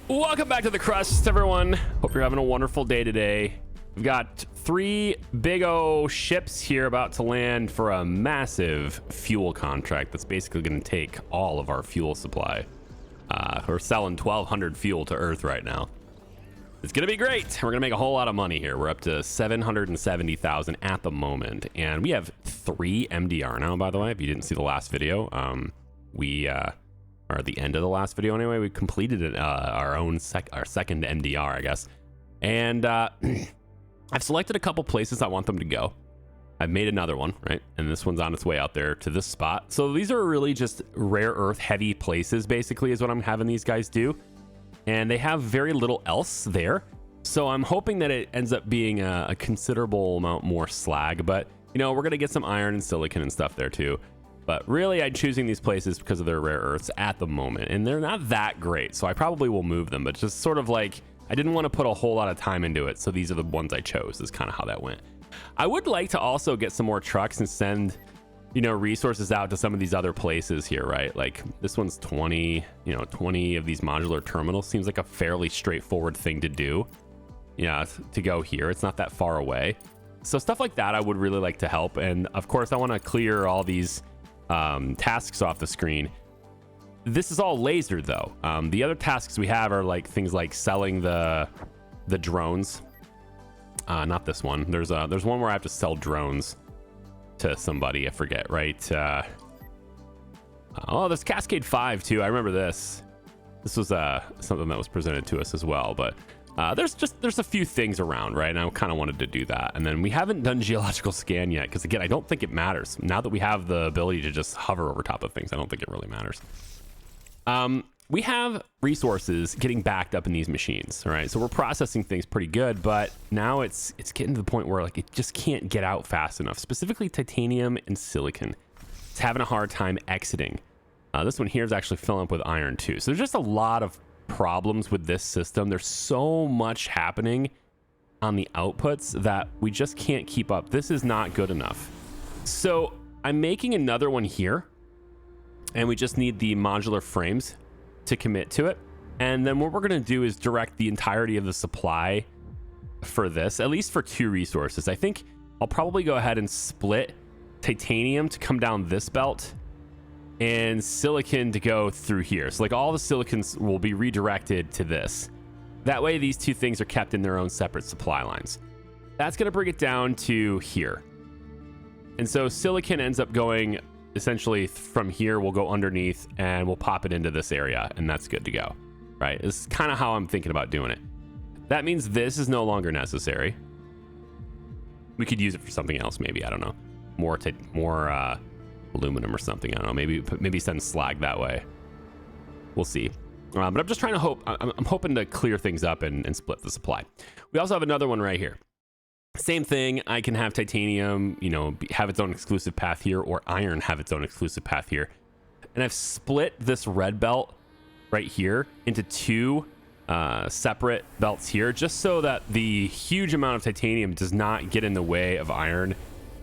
Welcome back to the Crust, everyone. Hope you're having a wonderful day today. We've got 3 big O ships here about to land for a massive fuel contract that's basically going to take all of our fuel supply. We're selling 1,200 fuel to Earth right now. It's going to be great. We're going to make a whole lot of money here. We're up to 770,000 at the moment, and we have 3 MDR now, by the way. If you didn't see the last video, or the end of the last video anyway, we completed it, our second MDR, I guess. And I've selected a couple places I want them to go. I've made another one, right? And this one's on its way out there to this spot. So these are really just rare earth heavy places, basically, is what I'm having these guys do. And they have very little else there. So I'm hoping that it ends up being a considerable amount more slag, but you know, we're gonna get some iron and silicon and stuff there too. But really, I'm choosing these places because of their rare earths at the moment, and they're not that great, so I probably will move them, but just sort of like, I didn't want to put a whole lot of time into it, so these are the ones I chose, is kind of how that went. I would like to also get some more trucks and send, you know, resources out to some of these other places here, right? Like, this one's 20, you know, 20 of these modular terminals seems like a fairly straightforward thing to do. Yeah, to go here, it's not that far away. So stuff like that I would really like to help, and of course I want to clear all these tasks off the screen. This is all laser though. The other tasks we have are like things like selling the drones. Not this one. There's one where I have to sell drones to somebody. I forget, right? Oh, there's Cascade 5 too. I remember this. This was something that was presented to us as well, but there's a few things around, right? And I kind of wanted to do that. And then we haven't done geological scan yet, because again, I don't think it matters. Now that we have the ability to just hover over top of things, I don't think it really matters. We have resources getting backed up in these machines, all right? So we're processing things pretty good, but now it's getting to the point where like it just can't get out fast enough. Specifically titanium and silicon. It's having a hard time exiting. This one here is actually filling up with iron too. So there's just a lot of problems with this system. There's so much happening on the outputs that we just can't keep up. This is not good enough. So I'm making another one here, and we just need the modular frames to commit to it. And then what we're going to do is direct the entirety of the supply for this, at least for 2 resources. I think I'll probably go ahead and split titanium to come down this belt and silicon to go through here. So like all the silicons will be redirected to this. That way these 2 things are kept in their own separate supply lines. That's going to bring it down to here. And so silicon ends up going essentially from here. We'll go underneath and we'll pop it into this area, and that's good to go, right? This is kind of how I'm thinking about doing it. That means this is no longer necessary. We could use it for something else, maybe. I don't know. More aluminum or something. I don't know. Maybe send slag that way. We'll see. But I'm just trying to hope. I'm hoping to clear things up and split the supply. We also have another one right here. Same thing. I can have titanium, you know, have its own exclusive path here, or iron have its own exclusive path here. And I've split this red belt right here into 2 separate belts here, just so that the huge amount of titanium does not get in the way of iron.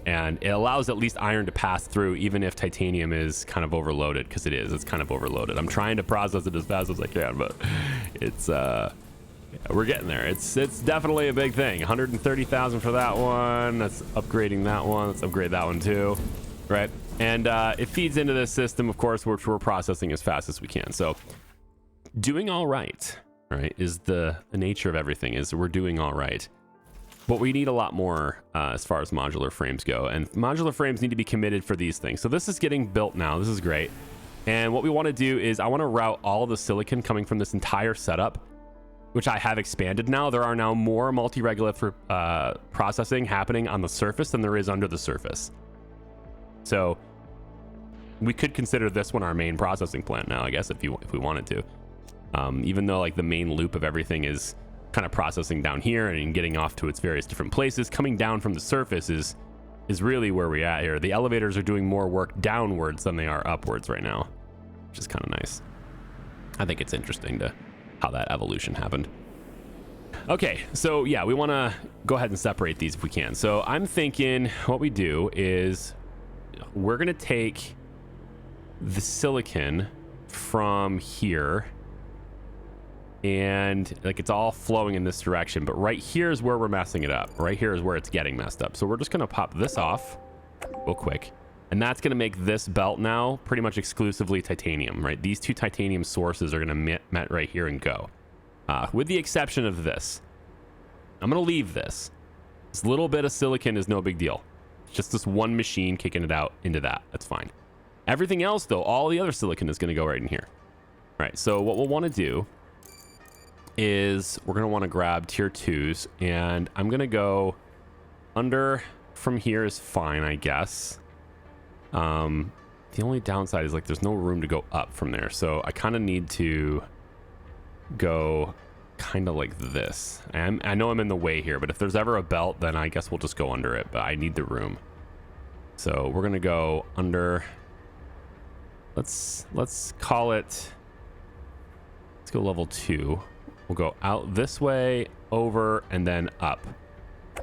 And it allows at least iron to pass through, even if titanium is kind of overloaded, because it's kind of overloaded. I'm trying to process it as fast as I can, but it's we're getting there. It's definitely a big thing. 130,000 for that one. That's upgrading that one. Let's upgrade that one too, right? And it feeds into this system, of course, which we're processing as fast as we can. So doing all right, is the nature of everything. Is we're doing all right. But we need a lot more as far as modular frames go, and modular frames need to be committed for these things. So this is getting built now. This is great. And what we want to do is I want to route all of the silicon coming from this entire setup, which I have expanded now. There are now more multi-regolith processing happening on the surface than there is under the surface. So we could consider this one our main processing plant now, I guess, if we wanted to. Even though like the main loop of everything is kind of processing down here and getting off to its various different places, coming down from the surface is really where we're at here. The elevators are doing more work downwards than they are upwards right now, which is kind of nice. I think it's interesting to how that evolution happened. Okay, so yeah, we want to go ahead and separate these if we can. So I'm thinking what we do is we're going to take the silicon from here and like it's all flowing in this direction, but right here is where we're messing it up. Right here is where it's getting messed up. So we're just gonna pop this off real quick, and that's gonna make this belt now pretty much exclusively titanium, right? These two titanium sources are gonna met right here and go, with the exception of this. I'm gonna leave this. This little bit of silicon is no big deal. It's just this one machine kicking it out into that. That's fine. Everything else though, all the other silicon is gonna go right in here. All right, so what we'll want to do is we're going to want to grab tier 2s, and I'm going to go under from here is fine, I guess. The only downside is like there's no room to go up from there, so I kind of need to go kind of like this. I know I'm in the way here, but if there's ever a belt, then I guess we'll just go under it, but I need the room. So we're going to go under. Let's call it, let's go level 2. We'll go out this way, over, and then up.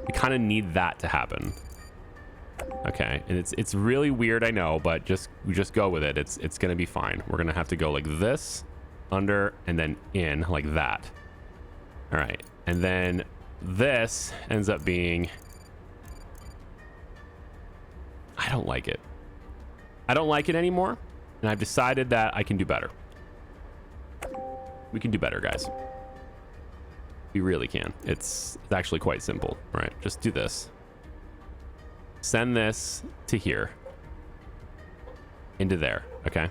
We kind of need that to happen. Okay, and it's really weird, I know, but we just go with it. It's gonna be fine. We're gonna have to go like this, under, and then in like that. All right, and then this ends up being, I don't like it. I don't like it anymore, and I've decided that I can do better. We can do better, guys. We really can. It's actually quite simple. All right, just do this. Send this to here. Into there, okay?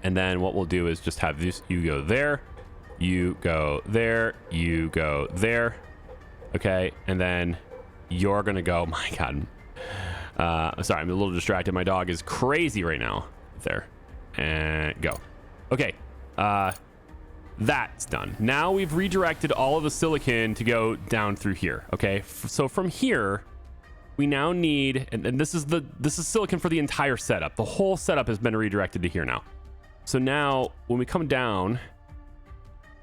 And then what we'll do is just have this, you go there, you go there, you go there, okay? And then you're gonna go, my God. Sorry, I'm a little distracted. My dog is crazy right now. There, and go. Okay, that's done. Now we've redirected all of the silicon to go down through here. Okay, so from here we now need, and this is silicon for the entire setup. The whole setup has been redirected to here now. So now when we come down,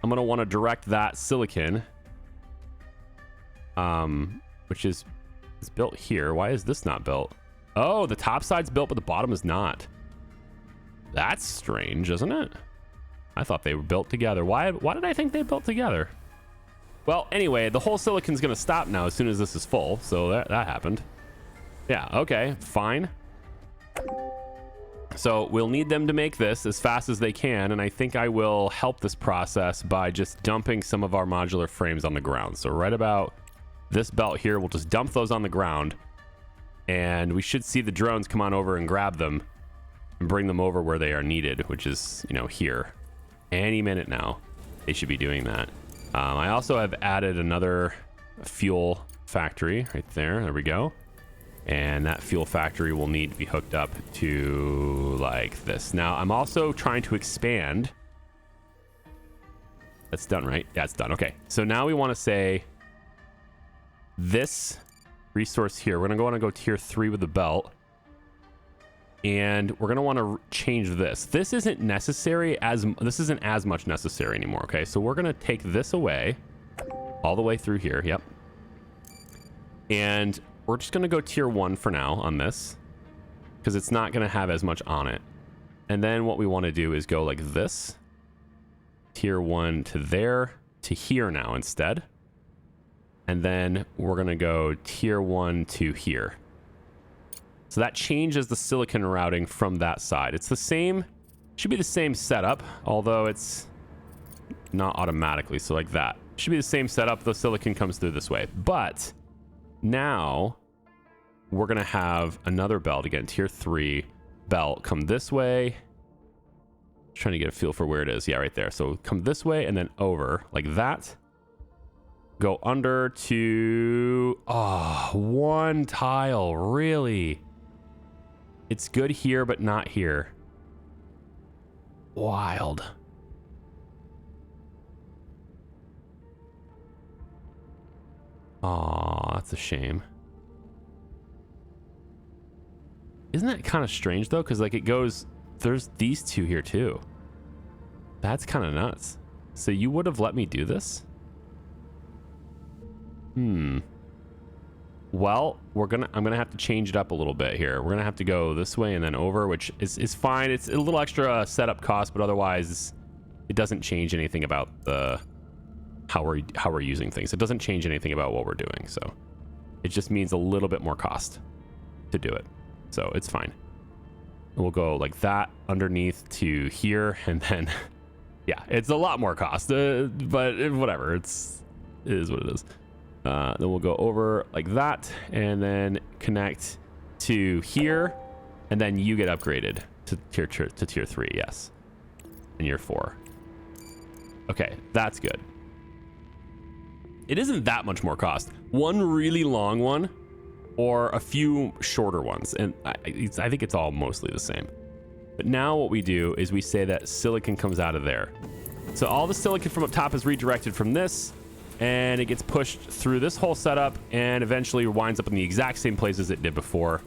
I'm gonna want to direct that silicon, which is built here. Why is this not built? Oh, the top side's built but the bottom is not. That's strange, isn't it? I thought they were built together. Why did I think they built together? Well, anyway, the whole silicon's gonna stop now as soon as this is full, so that happened. Yeah, okay, fine. So we'll need them to make this as fast as they can, and I think I will help this process by just dumping some of our modular frames on the ground. So right about this belt here, we'll just dump those on the ground, and we should see the drones come on over and grab them and bring them over where they are needed, which is, you know, here. Any minute now, they should be doing that. I also have added another fuel factory right there. There we go. And that fuel factory will need to be hooked up to like this. Now, I'm also trying to expand. That's done, right? Yeah, it's done. Okay. So now we want to say this resource here. We're going to go tier 3 with the belt. And we're going to want to change this. This isn't necessary this isn't as much necessary anymore. Okay. So we're going to take this away all the way through here. Yep. And we're just going to go tier 1 for now on this because it's not going to have as much on it. And then what we want to do is go like this, tier 1 to there to here now instead. And then we're going to go tier 1 to here. So that changes the silicon routing from that side. It's the same, should be the same setup, although it's not automatically. So like that should be the same setup. The silicon comes through this way, but now we're going to have another belt again, tier 3 belt come this way. Trying to get a feel for where it is. Yeah, right there. So come this way and then over like that. Go under to, one tile, really? It's good here, but not here. Wild. Aw, that's a shame. Isn't that kind of strange though? Because like it goes, there's these two here too. That's kind of nuts. So you would have let me do this? Well, I'm gonna have to change it up a little bit here. We're gonna have to go this way and then over, which is fine. It's a little extra setup cost, but otherwise it doesn't change anything about the how we're using things. It doesn't change anything about what we're doing. So it just means a little bit more cost to do it. So it's fine. We'll go like that underneath to here, and then yeah, it's a lot more cost, but whatever. It is what it is. Then we'll go over like that, and then connect to here, and then you get upgraded to tier 3. Yes, and you're 4. Okay, that's good. It isn't that much more cost. One really long one, or a few shorter ones, and I think it's all mostly the same. But now what we do is we say that silicon comes out of there. So all the silicon from up top is redirected from this, and it gets pushed through this whole setup, and eventually winds up in the exact same place as it did before,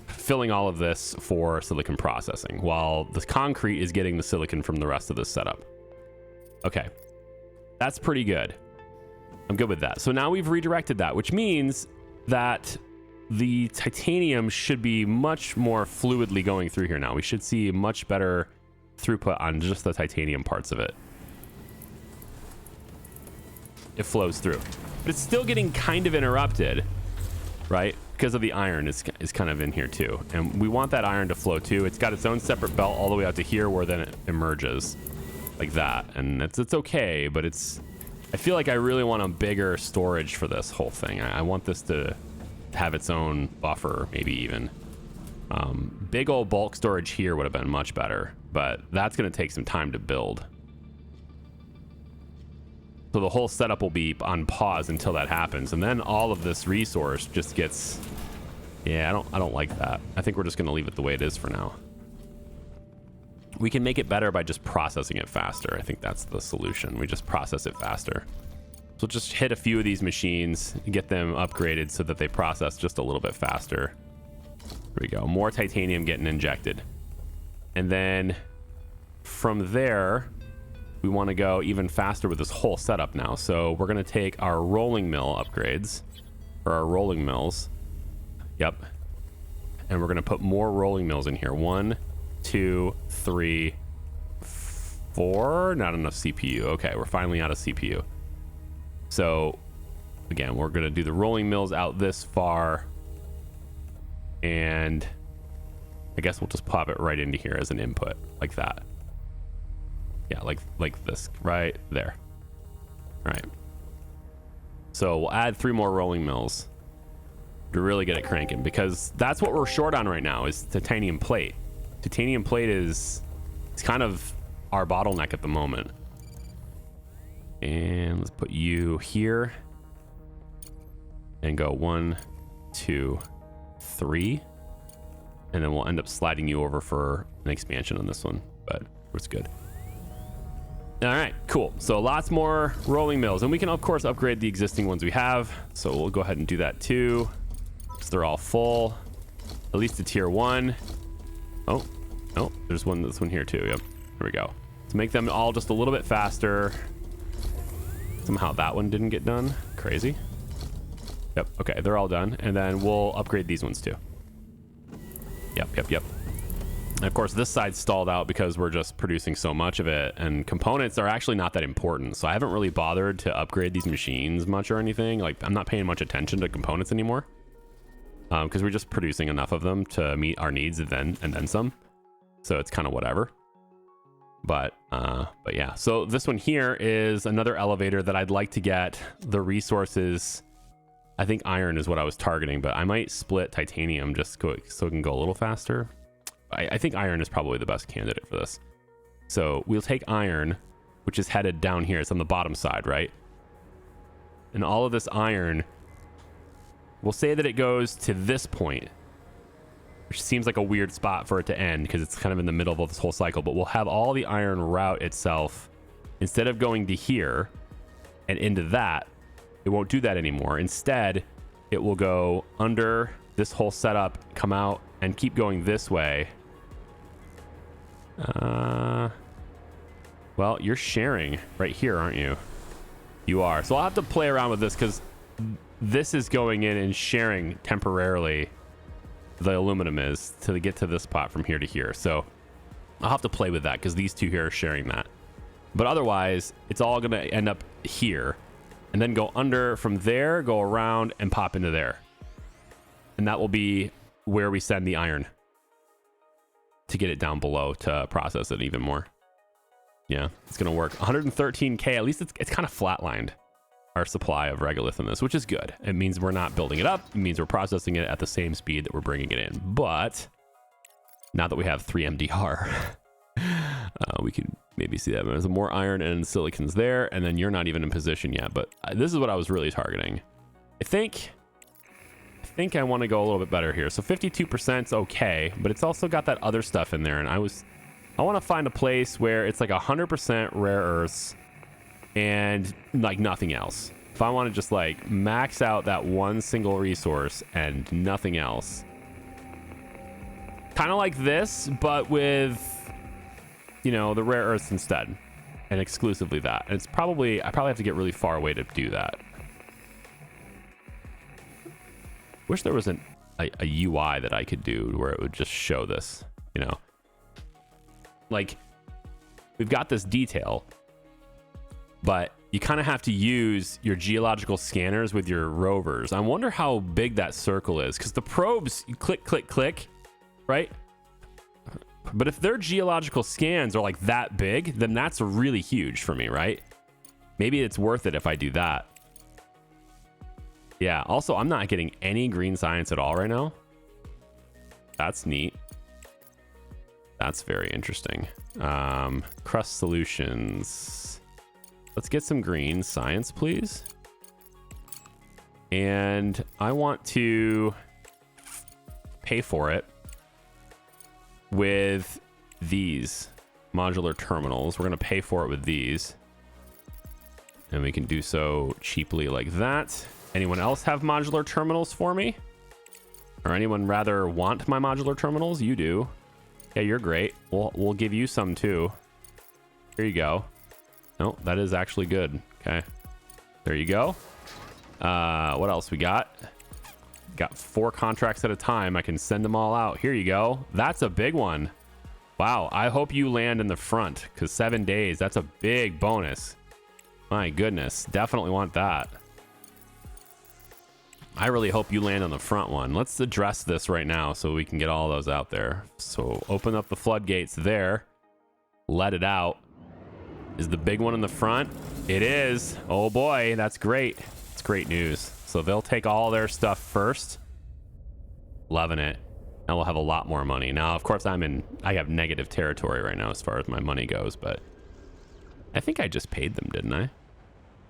filling all of this for silicon processing, while the concrete is getting the silicon from the rest of this setup. Okay, that's pretty good. I'm good with that. So now we've redirected that, which means that the titanium should be much more fluidly going through here now. We should see much better throughput on just the titanium parts of it. It flows through, but it's still getting kind of interrupted, right? Because of the iron is kind of in here too. And we want that iron to flow too. It's got its own separate belt all the way out to here, where then it emerges like that. And it's okay, but I feel like I really want a bigger storage for this whole thing. I want this to have its own buffer, maybe even. Big old bulk storage here would have been much better, but that's going to take some time to build. So the whole setup will be on pause until that happens, and then all of this resource just gets... Yeah, I don't like that. I think we're just going to leave it the way it is for now. We can make it better by just processing it faster. I think that's the solution. We just process it faster. So just hit a few of these machines, get them upgraded so that they process just a little bit faster. There we go. More titanium getting injected. And then from there, we want to go even faster with this whole setup now. So we're going to take our rolling mill upgrades, or our rolling mills. Yep. And we're going to put more rolling mills in here. 1, 2, 3, 4. Not enough CPU. Okay, we're finally out of CPU. So again, we're going to do the rolling mills out this far, and I guess we'll just pop it right into here as an input like that. Yeah, like this right there. All right. So we'll add 3 more rolling mills to really get it cranking, because that's what we're short on right now is titanium plate. Titanium plate it's kind of our bottleneck at the moment. And let's put you here and go 1, 2, 3, and then we'll end up sliding you over for an expansion on this one, but it's good. All right, cool. So lots more rolling mills, and we can of course upgrade the existing ones we have. So we'll go ahead and do that too, because they're all full, at least to tier 1. Oh, there's this one here too. Yep, there we go. To make them all just a little bit faster. Somehow that one didn't get done. Crazy. Yep, okay, they're all done. And then we'll upgrade these ones too. Yep. And of course, this side's stalled out because we're just producing so much of it, and components are actually not that important. So I haven't really bothered to upgrade these machines much or anything. Like, I'm not paying much attention to components anymore, because we're just producing enough of them to meet our needs and then some. So it's kind of whatever. But yeah, so this one here is another elevator that I'd like to get the resources. I think iron is what I was targeting, but I might split titanium just so it can go a little faster. I think iron is probably the best candidate for this. So we'll take iron, which is headed down here. It's on the bottom side, right? And all of this iron, we'll say that it goes to this point, which seems like a weird spot for it to end because it's kind of in the middle of this whole cycle, but we'll have all the iron route itself. Instead of going to here and into that, it won't do that anymore. Instead, it will go under this whole setup, come out, and keep going this way. Well, you're sharing right here, aren't you? You are. So I'll have to play around with this because this is going in and sharing temporarily. The aluminum is to get to this spot from here to here. So I'll have to play with that because these two here are sharing that. But otherwise, it's all going to end up here and then go under from there, go around and pop into there. And that will be where we send the iron to get it down below to process it even more. Yeah, it's going to work. 113K, at least it's kind of flatlined our supply of regolith in this, which is good. It means we're not building it up. It means we're processing it at the same speed that we're bringing it in. But now that we have 3 MDR, we can maybe see that. There's more iron and silicons there, and then you're not even in position yet. But this is what I was really targeting. I think I want to go a little bit better here. So 52% is okay, but it's also got that other stuff in there. And I want to find a place where it's like 100% rare earths and like nothing else. If I want to just like max out that one single resource and nothing else. Kind of like this, but with, you know, the rare earths instead and exclusively that. And it's probably, I probably have to get really far away to do that. Wish there was a UI that I could do where it would just show this, you know, like we've got this detail, but you kind of have to use your geological scanners with your rovers. I wonder how big that circle is, because the probes, you click, click, click, right? But if their geological scans are like that big, then that's really huge for me, right? Maybe it's worth it if I do that. Yeah, also, I'm not getting any green science at all right now. That's neat. That's very interesting. Crust solutions. Let's get some green science, please. And I want to pay for it with these modular terminals. We're going to pay for it with these. And we can do so cheaply like that. Anyone else have modular terminals for me? Or anyone rather want my modular terminals? You do. Yeah, you're great. We'll give you some too. Here you go. No, that is actually good. Okay. There you go. What else we got? Got 4 contracts at a time. I can send them all out. Here you go. That's a big one. Wow. I hope you land in the front, because 7 days, that's a big bonus. My goodness. Definitely want that. I really hope you land on the front one. Let's address this right now so we can get all those out there. So open up the floodgates there. Let it out. Is the big one in the front? It is. Oh boy, that's great. It's great news. So they'll take all their stuff first. Loving it. And we'll have a lot more money. Now, of course, I have negative territory right now as far as my money goes, but I think I just paid them, didn't I?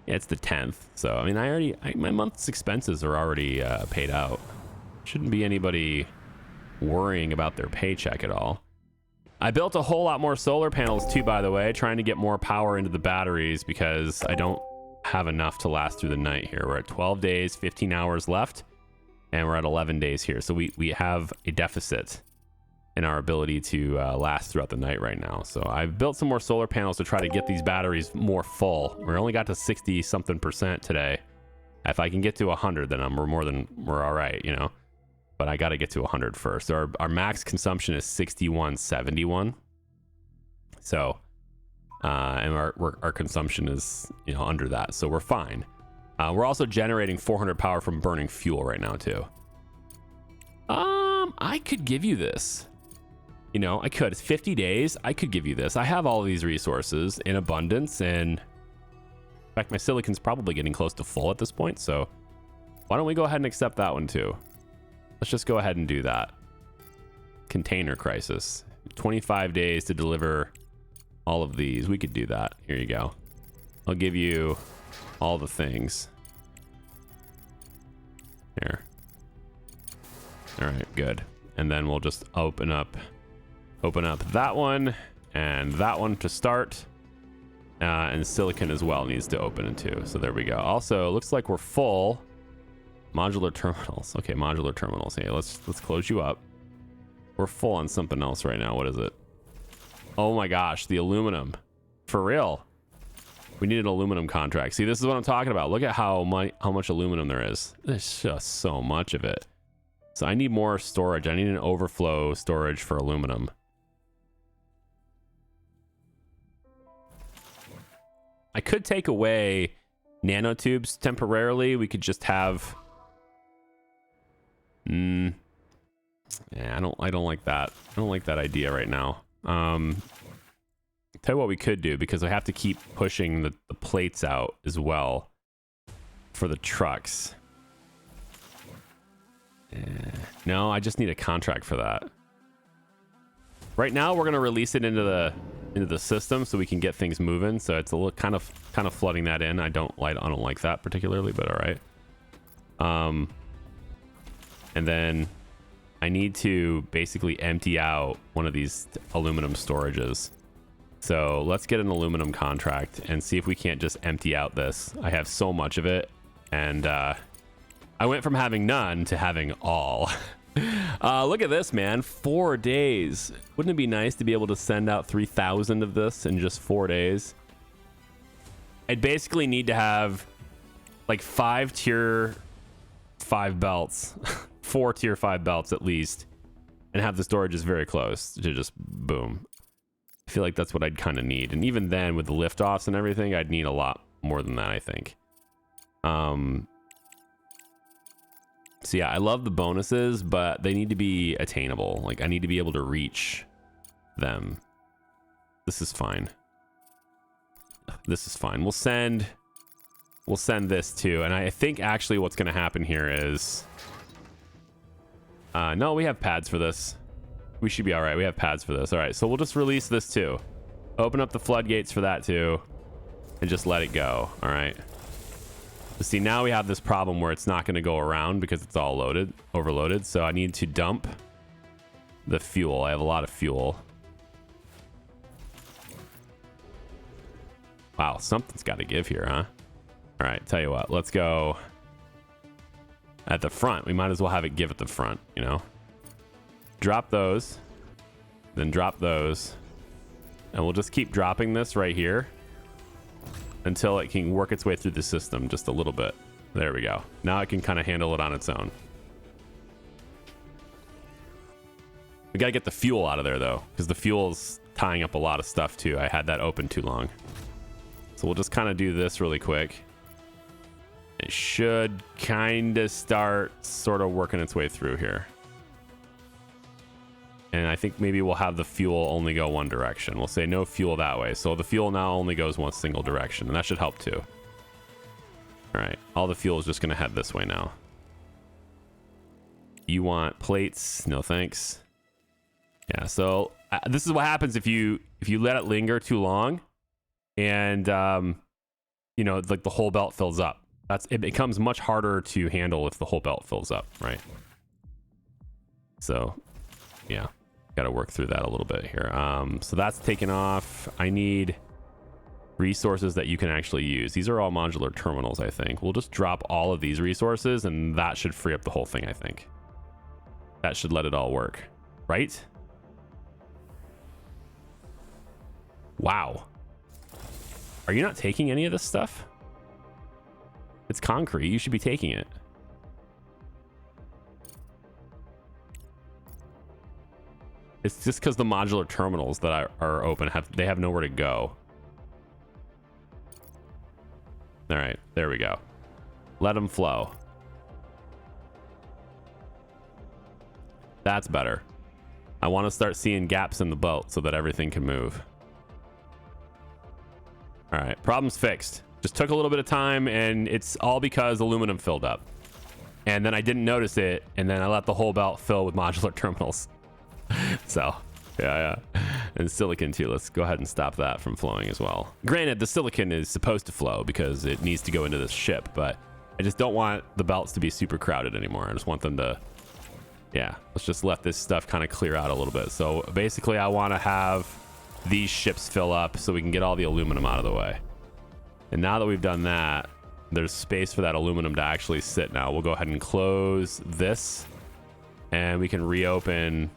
Yeah, it's the 10th. So, I mean, my month's expenses are already paid out. Shouldn't be anybody worrying about their paycheck at all. I built a whole lot more solar panels too, by the way, trying to get more power into the batteries because I don't have enough to last through the night here. We're at 12 days, 15 hours left, and we're at 11 days here. So we have a deficit in our ability to last throughout the night right now. So I've built some more solar panels to try to get these batteries more full. We only got to 60 something percent today. If I can get to 100, then we're all right, you know. But I got to get to 100 first. Our max consumption is 6171. So, and our consumption is, you know, under that. So we're fine. We're also generating 400 power from burning fuel right now too. I could give you this. You know, I could. It's 50 days. I could give you this. I have all these resources in abundance, and in fact, my silicon's probably getting close to full at this point. So why don't we go ahead and accept that one too? Let's just go ahead and do that. Container crisis. 25 days to deliver all of these. We could do that. Here you go. I'll give you all the things. Here. All right, good. And then we'll just open up that one and that one to start. And silicon as well needs to open it too. So there we go. Also, it looks like we're full. Modular terminals. Okay, modular terminals. Hey, let's close you up. We're full on something else right now. What is it? Oh my gosh, the aluminum. For real. We need an aluminum contract. See, this is what I'm talking about. Look at how much aluminum there is. There's just so much of it. So I need more storage. I need an overflow storage for aluminum. I could take away nanotubes temporarily. We could just have... Yeah, I don't like that. I don't like that idea right now. Tell you what we could do, because I have to keep pushing the plates out as well for the trucks. No, I just need a contract for that. Right now, we're gonna release it into the system so we can get things moving. So it's a little kind of flooding that in. I don't like that particularly, but all right. And then I need to basically empty out one of these aluminum storages. So let's get an aluminum contract and see if we can't just empty out this. I have so much of it, and I went from having none to having all. Look at this, man. 4 days. Wouldn't it be nice to be able to send out 3,000 of this in just 4 days? I'd basically need to have like 5 tier 5 belts, 4 tier 5 belts at least, and have the storages very close to just boom. I feel like that's what I'd kind of need. And even then, with the liftoffs and everything, I'd need a lot more than that, I think. So yeah, I love the bonuses, but they need to be attainable. Like, I need to be able to reach them. This is fine. This is fine. We'll send this too. And I think actually what's going to happen here is... no, we have pads for this. We should be all right. We have pads for this. All right, so we'll just release this too. Open up the floodgates for that too, and just let it go. All right. See, now we have this problem where it's not going to go around because it's all overloaded. So I need to dump the fuel. I have a lot of fuel. Wow, something's got to give here, huh? All right, tell you what, let's go at the front. We might as well have it give at the front, you know? Drop those, then drop those, and we'll just keep dropping this right here until it can work its way through the system just a little bit. There we go. Now it can kind of handle it on its own. We got to get the fuel out of there though, because the fuel's tying up a lot of stuff too. I had that open too long. So we'll just kind of do this really quick. It should kind of start sort of working its way through here. And I think maybe we'll have the fuel only go one direction. We'll say no fuel that way. So the fuel now only goes one single direction, and that should help too. All right, all the fuel is just going to head this way now. You want plates? No thanks. Yeah, so this is what happens if you let it linger too long, and you know, like the whole belt fills up. It becomes much harder to handle if the whole belt fills up, right? So yeah, got to work through that a little bit here. So that's taken off. I need resources that you can actually use. These are all modular terminals, I think. We'll just drop all of these resources, and that should free up the whole thing, I think. That should let it all work, right? Wow. Are you not taking any of this stuff? It's concrete. You should be taking it. It's just because the modular terminals that are open they have nowhere to go. All right, there we go. Let them flow. That's better. I want to start seeing gaps in the belt so that everything can move. All right, problem's fixed. Just took a little bit of time, and it's all because aluminum filled up. And then I didn't notice it, and then I let the whole belt fill with modular terminals. So, yeah. And silicon too. Let's go ahead and stop that from flowing as well. Granted, the silicon is supposed to flow because it needs to go into this ship, but I just don't want the belts to be super crowded anymore. I just want them to, yeah, let's just let this stuff kind of clear out a little bit. So basically I want to have these ships fill up so we can get all the aluminum out of the way. And now that we've done that, there's space for that aluminum to actually sit now. We'll go ahead and close this, and we can reopen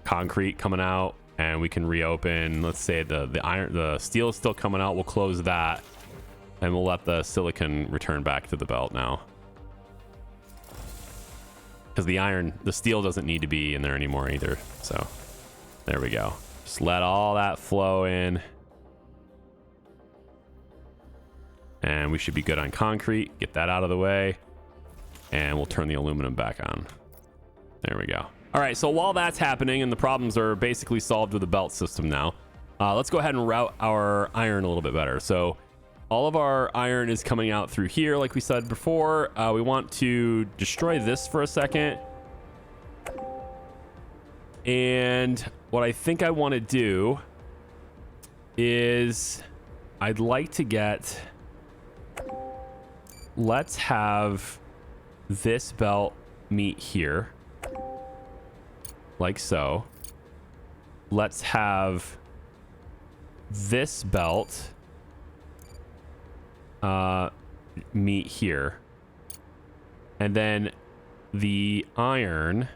concrete coming out, and we can reopen, let's say the steel is still coming out. We'll close that, and we'll let the silicon return back to the belt now. Because the steel doesn't need to be in there anymore either. So there we go. Just let all that flow in. And we should be good on concrete. Get that out of the way. And we'll turn the aluminum back on. There we go. All right, so while that's happening and the problems are basically solved with the belt system now, let's go ahead and route our iron a little bit better. So all of our iron is coming out through here, like we said before. We want to destroy this for a second. And what I think I want to do is I'd like to get... Let's have this belt meet here. Like so. Let's have this belt meet here. And then the iron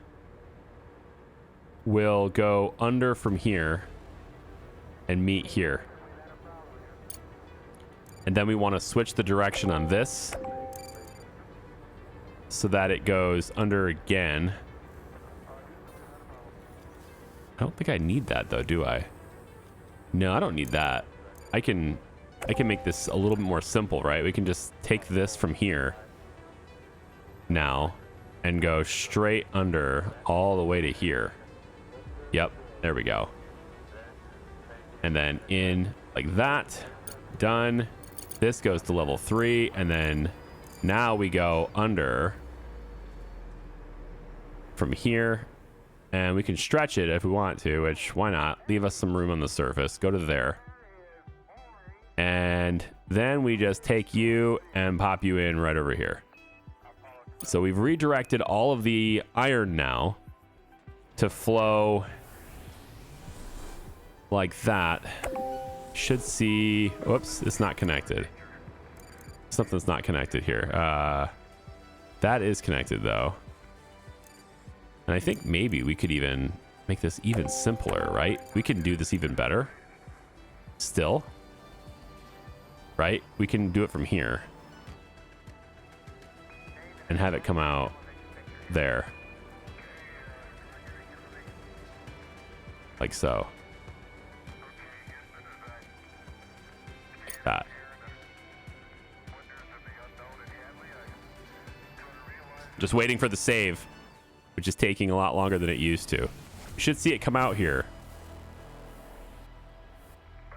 will go under from here and meet here. And then we want to switch the direction on this so that it goes under again. I don't think I need that though, do I? No, I don't need that. I can make this a little bit more simple, right? We can just take this from here now and go straight under all the way to here. Yep, there we go. And then in like that. Done. This goes to level 3, and then now we go under from here, and we can stretch it if we want to, which why not? Leave us some room on the surface. Go to there. And then we just take you and pop you in right over here. So we've redirected all of the iron now to flow like that. Should see... Whoops, it's not connected. Something's not connected here. That is connected, though. And I think maybe we could even make this even simpler, right? We can do this even better. Still. Right? We can do it from here. And have it come out there. Like so. Like that. Just waiting for the save, which is taking a lot longer than it used to. You should see it come out here.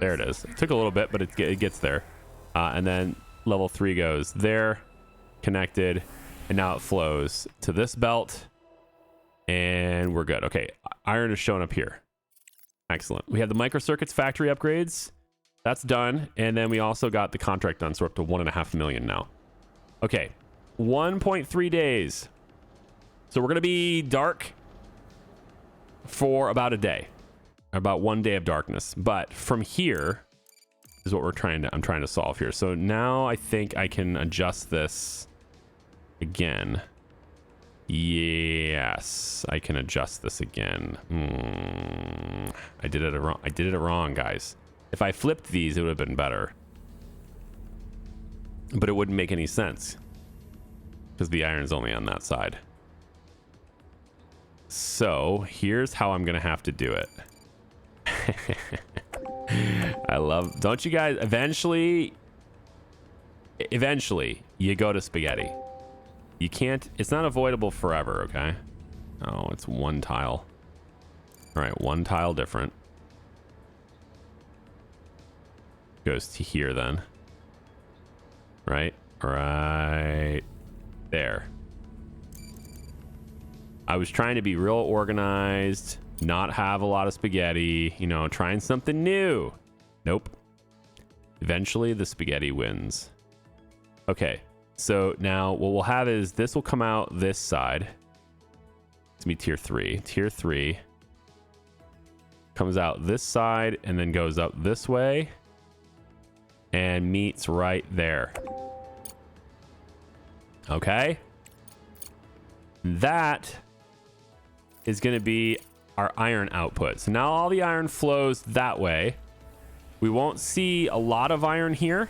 There it is. It took a little bit, but it gets there. And then level 3 goes there, connected, and now it flows to this belt, and we're good. Okay, iron is showing up here. Excellent. We have the microcircuits factory upgrades. That's done. And then we also got the contract done, so we're up to 1.5 million now. Okay, 1.3 days. So we're going to be dark for about a day. About 1 day of darkness. But from here is what I'm trying to solve here. So now I think I can adjust this again. Yes, I can adjust this again. I did it wrong. I did it wrong, guys. If I flipped these, it would have been better. But it wouldn't make any sense because the iron's only on that side. So here's how I'm going to have to do it. I love, don't you guys, eventually you go to spaghetti. You can't, it's not avoidable forever, okay? Oh, it's one tile. All right, one tile different. Goes to here then. Right there. I was trying to be real organized, not have a lot of spaghetti, you know, trying something new. Nope. Eventually the spaghetti wins. Okay. So now what we'll have is this will come out this side. It's me tier 3. Tier 3 comes out this side and then goes up this way and meets right there. Okay. That is going to be our iron output. So now all the iron flows that way. We won't see a lot of iron here.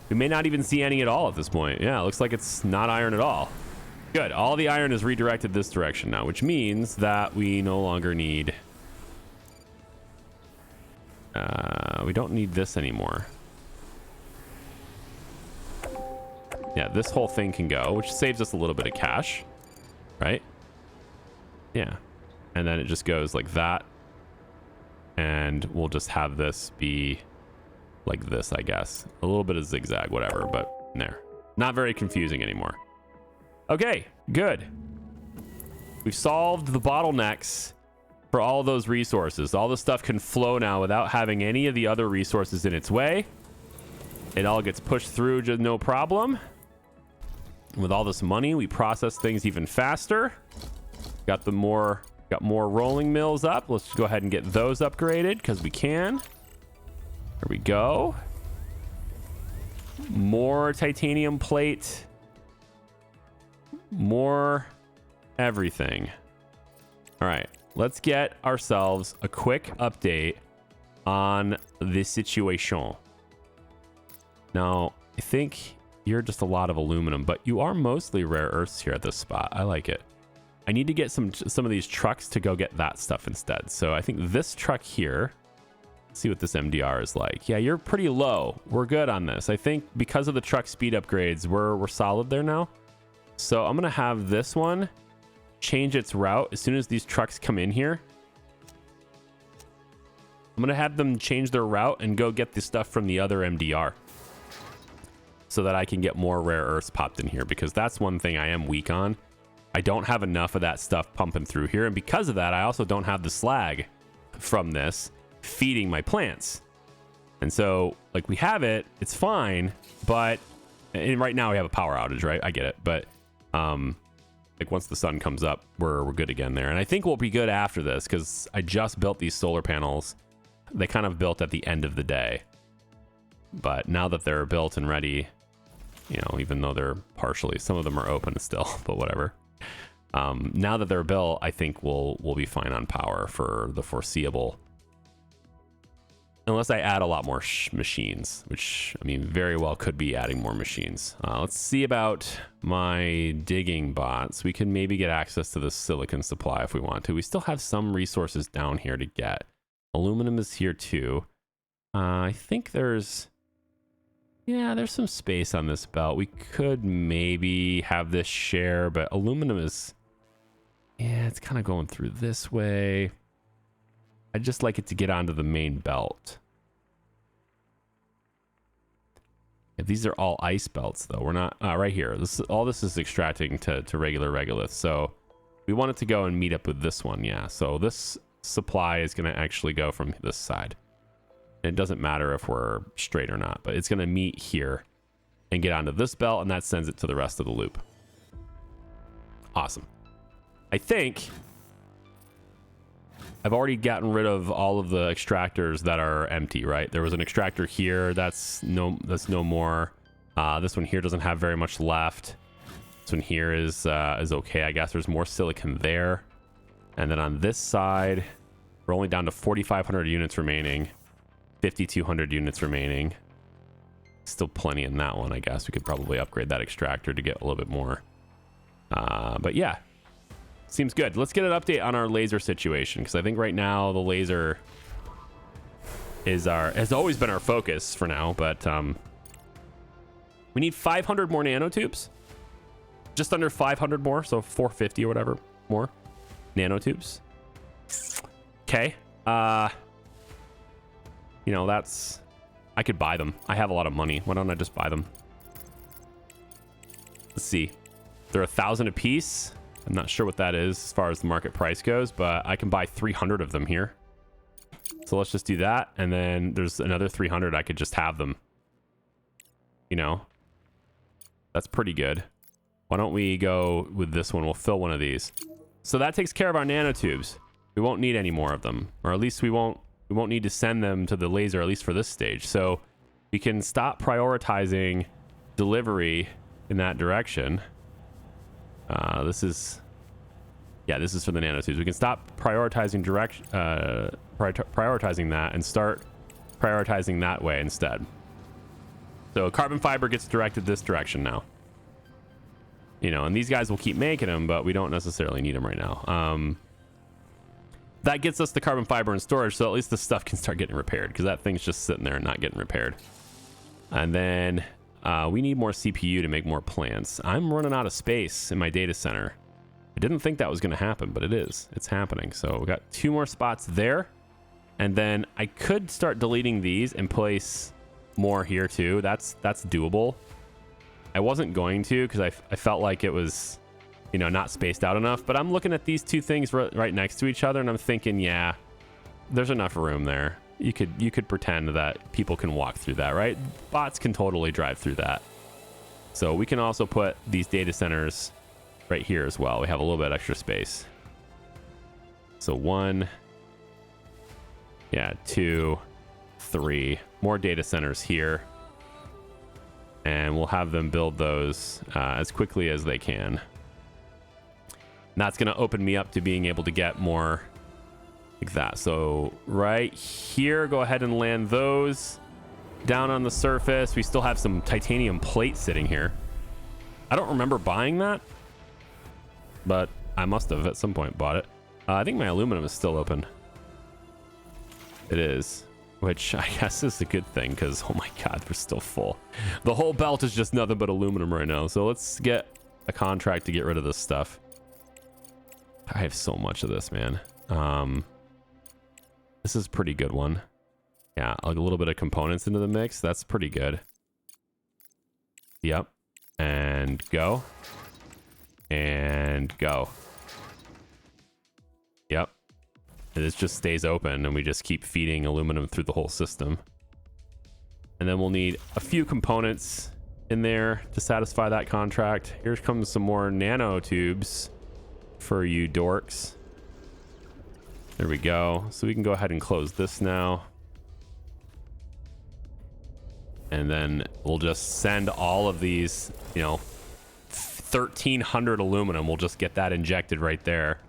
We may not even see any at all at this point. Yeah, it looks like it's not iron at all. Good. All the iron is redirected this direction now, which means that we no longer need... We don't need this anymore. Yeah, this whole thing can go, which saves us a little bit of cash, right? Yeah. And then it just goes like that. And we'll just have this be like this, I guess. A little bit of zigzag, whatever, but there. Not very confusing anymore. Okay, good. We've solved the bottlenecks for all those resources. All this stuff can flow now without having any of the other resources in its way. It all gets pushed through just no problem. With all this money, we process things even faster. Got more rolling mills up. Let's just go ahead and get those upgraded because we can. There we go. More titanium plate. More everything. All right, let's get ourselves a quick update on the situation. Now, I think you're just a lot of aluminum, but you are mostly rare earths here at this spot. I like it. I need to get some of these trucks to go get that stuff instead. So I think this truck here, let's see what this MDR is like. Yeah, you're pretty low. We're good on this. I think because of the truck speed upgrades, we're solid there now. So I'm going to have this one change its route as soon as these trucks come in here. I'm going to have them change their route and go get the stuff from the other MDR so that I can get more rare earths popped in here, because that's one thing I am weak on. I don't have enough of that stuff pumping through here. And because of that, I also don't have the slag from this feeding my plants. And so like we have it, it's fine, but and right now we have a power outage, right? I get it. But like once the sun comes up, we're good again there. And I think we'll be good after this because I just built these solar panels. They kind of built at the end of the day. But now that they're built and ready, you know, even though they're partially, some of them are open still, but whatever. Now that they're built, I think we'll be fine on power for the foreseeable. Unless I add a lot more machines, which, I mean, very well could be adding more machines. Let's see about my digging bots. We can maybe get access to the silicon supply if we want to. We still have some resources down here to get. Aluminum is here too. I think there's some space on this belt. We could maybe have this share, but aluminum is, yeah, it's kind of going through this way. I'd just like it to get onto the main belt. If these are all ice belts, though, we're not right here. All this is extracting to regular regolith. So we want it to go and meet up with this one. Yeah. So this supply is going to actually go from this side. It doesn't matter if we're straight or not, but it's going to meet here and get onto this belt, and that sends it to the rest of the loop. Awesome. I think I've already gotten rid of all of the extractors that are empty, right? There was an extractor here. That's no more. This one here doesn't have very much left. This one here is okay. I guess there's more silicon there. And then on this side, we're only down to 4,500 units remaining. 5,200 units remaining. Still plenty in that one, I guess. We could probably upgrade that extractor to get a little bit more. But yeah, seems good. Let's get an update on our laser situation, because I think right now the laser has always been our focus for now, but we need 500 more nanotubes. Just under 500 more, so 450 or whatever more nanotubes. Okay. You know, I could buy them. I have a lot of money. Why don't I just buy them? Let's see. They're 1,000 a piece. I'm not sure what that is as far as the market price goes, but I can buy 300 of them here. So let's just do that. And then there's another 300. I could just have them. You know, that's pretty good. Why don't we go with this one? We'll fill one of these. So that takes care of our nanotubes. We won't need any more of them, or at least we won't need to send them to the laser, at least for this stage. So we can stop prioritizing delivery in that direction. This is for the nanotubes. We can stop prioritizing prioritizing that and start prioritizing that way instead. So carbon fiber gets directed this direction now. You know, and these guys will keep making them, but we don't necessarily need them right now. that gets us the carbon fiber and storage, so at least the stuff can start getting repaired, because that thing's just sitting there and not getting repaired. And then we need more CPU to make more plants. I'm running out of space in my data center. I didn't think that was going to happen, but it is. It's happening. So we got 2 more spots there. And then I could start deleting these and place more here too. That's doable. I wasn't going to, because I felt like it was, you know, not spaced out enough. But I'm looking at these 2 things right next to each other, and I'm thinking, yeah, there's enough room there. You could pretend that people can walk through that, right? Bots can totally drive through that. So we can also put these data centers right here as well. We have a little bit extra space. So 1, yeah, 2, 3 more data centers here, and we'll have them build those as quickly as they can. And that's going to open me up to being able to get more like that. So right here, go ahead and land those down on the surface. We still have some titanium plate sitting here. I don't remember buying that, but I must have at some point bought it. I think my aluminum is still open. It is, which I guess is a good thing, because oh my god, we're still full. The whole belt is just nothing but aluminum right now. So let's get a contract to get rid of this stuff. I have so much of this, man. This is a pretty good one. Yeah, like a little bit of components into the mix. That's pretty good. Yep. And go. And go. Yep. And this just stays open, and we just keep feeding aluminum through the whole system. And then we'll need a few components in there to satisfy that contract. Here comes some more nanotubes for you dorks. There we go. So we can go ahead and close this now. And then we'll just send all of these, you know, 1,300 aluminum. We'll just get that injected right there.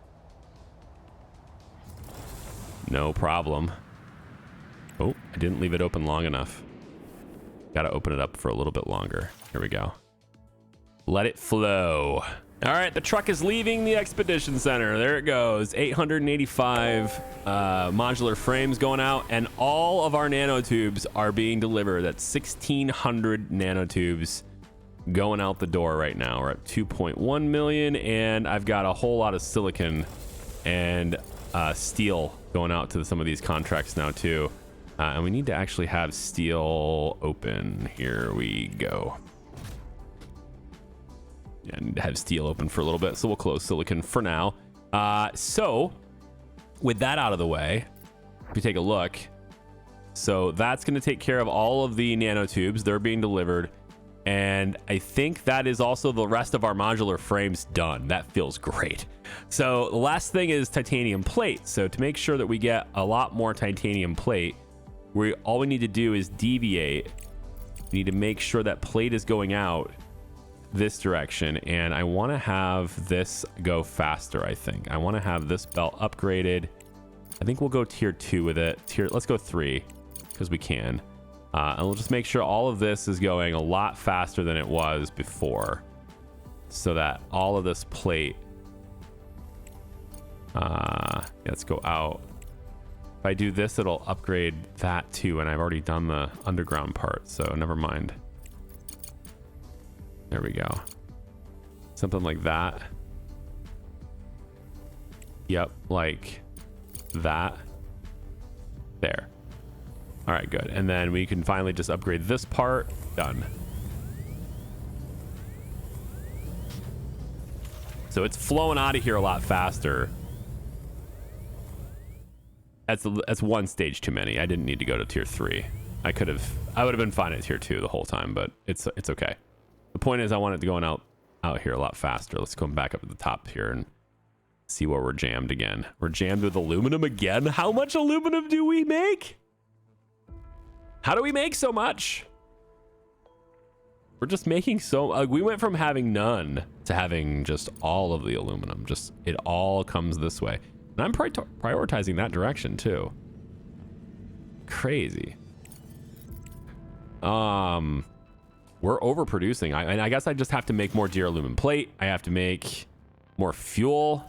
No problem. Oh, I didn't leave it open long enough. Got to open it up for a little bit longer. Here we go. Let it flow. All right, the truck is leaving the expedition center. There it goes. 885 modular frames going out, and all of our nanotubes are being delivered. That's 1,600 nanotubes going out the door right now. We're at 2.1 million, and I've got a whole lot of silicon and steel going out to some of these contracts now too. And we need to actually have steel open. Here we go. Yeah, I need to have steel open for a little bit, so we'll close silicon for now. So with that out of the way, if you take a look, so that's going to take care of all of the nanotubes. They're being delivered, and I think that is also the rest of our modular frames done. That feels great. So the last thing is titanium plate. So to make sure that we get a lot more titanium plate, all we need to do is deviate. We need to make sure that plate is going out this direction, and I want to have this go faster. I think I want to have this belt upgraded. I think we'll go tier 2 with it. Let's go 3 because we can, and we'll just make sure all of this is going a lot faster than it was before, so that all of this plate let's go out. If I do this, it'll upgrade that too, and I've already done the underground part, so never mind. There we go. Something like that. Yep, like that. There. All right, good. And then we can finally just upgrade this part. Done. So it's flowing out of here a lot faster. That's one stage too many. I didn't need to go to tier 3. I would have been fine at tier 2 the whole time, but it's okay. The point is I want it to go out here a lot faster. Let's go back up at the top here and see where we're jammed again. We're jammed with aluminum again. How much aluminum do we make? How do we make so much? We're just making so... we went from having none to having just all of the aluminum. Just it all comes this way. And I'm prioritizing that direction too. Crazy. We're overproducing. I guess I just have to make more dear aluminum plate. I have to make more fuel.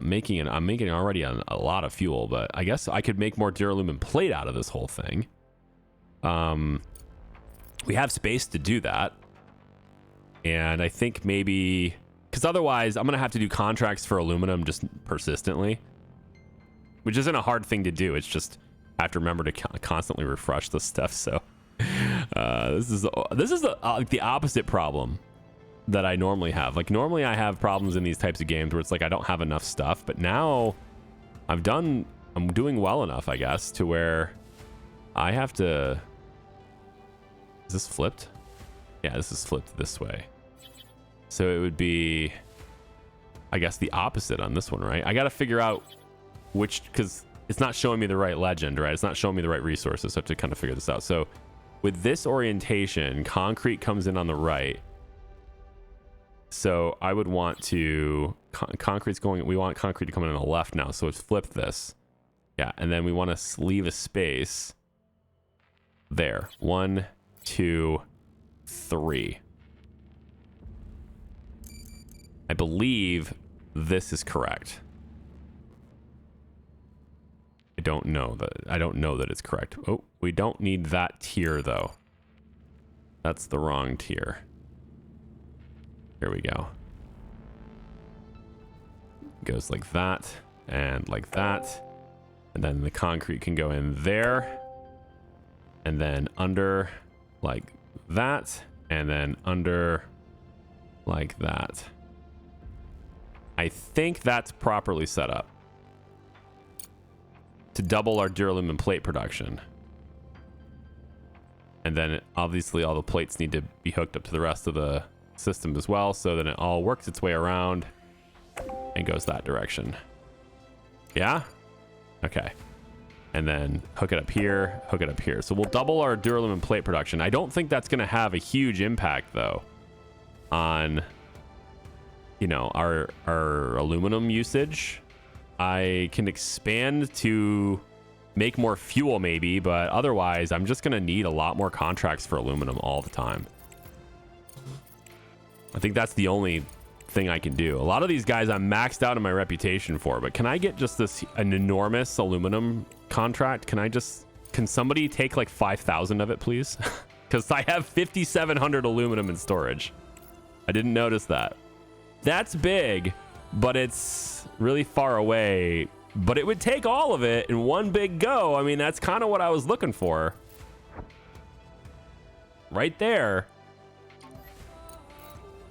I'm making already a lot of fuel, but I guess I could make more duralumin plate out of this whole thing. We have space to do that. And I think maybe, because otherwise I'm going to have to do contracts for aluminum just persistently, which isn't a hard thing to do. It's just I have to remember to constantly refresh this stuff. So this is the opposite problem that I normally have. Like normally I have problems in these types of games where it's like I don't have enough stuff, but now I'm doing well enough, I guess, to where I have to. Is this flipped? Yeah, this is flipped this way. So it would be, I guess, the opposite on this one, right? I got to figure out which, because it's not showing me the right legend, right? It's not showing me the right resources. So I have to kind of figure this out. So with this orientation, concrete comes in on the right. So I would want to, we want concrete to come in on the left now. So it's flip this. Yeah, and then we want to leave a space there. 1, 2, 3. I believe this is correct. I don't know that it's correct. Oh, we don't need that tier though. That's the wrong tier. Here we go. Goes like that and like that. And then the concrete can go in there. And then under like that. And then under like that. I think that's properly set up to double our duralumin plate production. And then obviously all the plates need to be hooked up to the rest of the system as well, so that it all works its way around and goes that direction. Yeah? Okay. And then hook it up here, hook it up here. So we'll double our duralumin plate production. I don't think that's going to have a huge impact though on, you know, our aluminum usage. I can expand to make more fuel maybe, but otherwise I'm just going to need a lot more contracts for aluminum all the time. I think that's the only thing I can do. A lot of these guys I'm maxed out in my reputation for, but can I get just an enormous aluminum contract? Can somebody take like 5,000 of it, please? Because I have 5,700 aluminum in storage. I didn't notice that. That's big, but it's really far away. But it would take all of it in one big go. I mean, that's kind of what I was looking for. Right there.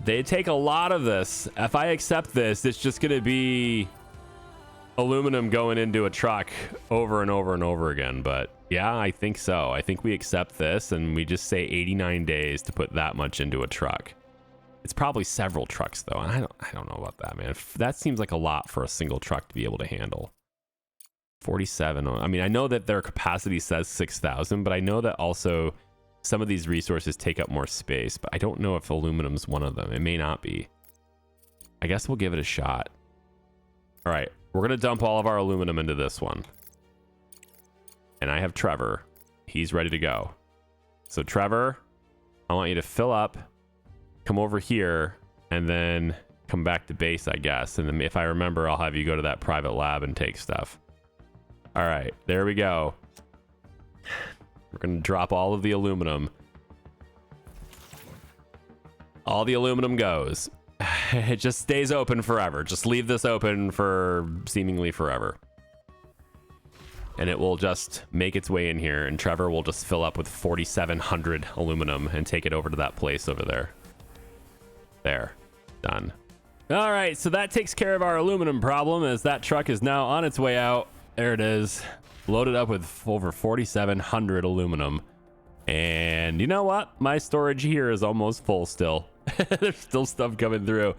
They take a lot of this. If I accept this, it's just going to be aluminum going into a truck over and over and over again. But yeah, I think so. I think we accept this and we just say 89 days to put that much into a truck. It's probably several trucks though. And I don't know about that, man. That seems like a lot for a single truck to be able to handle. 47. I mean, I know that their capacity says 6,000, but I know that also some of these resources take up more space, but I don't know if aluminum's one of them. It may not be. I guess we'll give it a shot. All right, we're going to dump all of our aluminum into this one. And I have Trevor. He's ready to go. So Trevor, I want you to fill up, come over here, and then come back to base, I guess. And then if I remember, I'll have you go to that private lab and take stuff. All right, there we go. We're going to drop all of the aluminum. All the aluminum goes. It just stays open forever. Just leave this open for seemingly forever. And it will just make its way in here. And Trevor will just fill up with 4,700 aluminum and take it over to that place over there. There. Done. All right, so that takes care of our aluminum problem as that truck is now on its way out. There it is. Loaded up with over 4,700 aluminum. And you know what? My storage here is almost full still. There's still stuff coming through.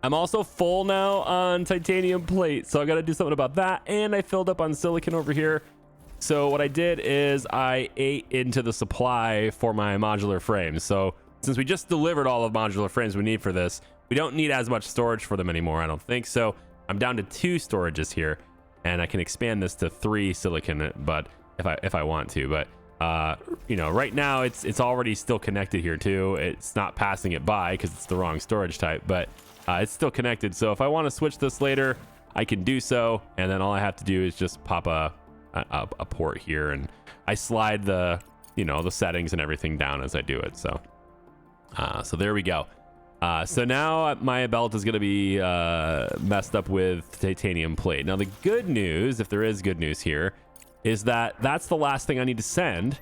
I'm also full now on titanium plate, so I got to do something about that. And I filled up on silicon over here. So what I did is I ate into the supply for my modular frames. So since we just delivered all of modular frames we need for this, we don't need as much storage for them anymore, I don't think. So I'm down to 2 storages here. And I can expand this to 3 silicon, but if I want to. But you know, right now it's already still connected here too. It's not passing it by because it's the wrong storage type, but it's still connected. So if I want to switch this later, I can do so. And then all I have to do is just pop a port here, and I slide the, you know, the settings and everything down as I do it. So, so there we go. So now my belt is going to be messed up with titanium plate. Now the good news, if there is good news here, is that that's the last thing I need to send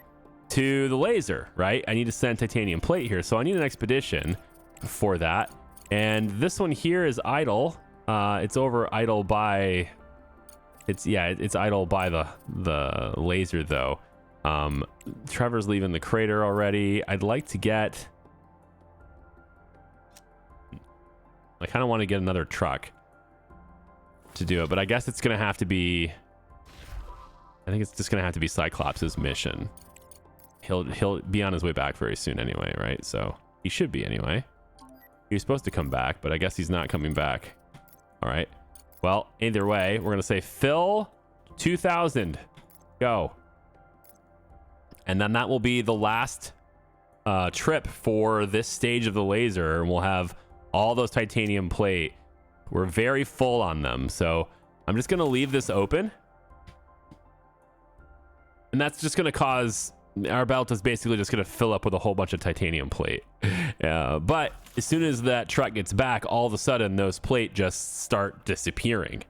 to the laser, right? I need to send titanium plate here. So I need an expedition for that. And this one here is idle. It's over idle by, it's idle by the laser though. Trevor's leaving the crater already. I'd like to get, I kind of want to get another truck to do it, but I guess it's going to have to be, I think it's just going to have to be Cyclops' mission. He'll be on his way back very soon anyway, right? So he should be anyway. He was supposed to come back, but I guess he's not coming back. All right. Well, either way, we're going to say Phil 2000. Go. And then that will be the last trip for this stage of the laser. And we'll have all those titanium plate. We're very full on them. So I'm just going to leave this open. And that's just going to cause, our belt is basically just going to fill up with a whole bunch of titanium plate. But as soon as that truck gets back, all of a sudden those plate just start disappearing.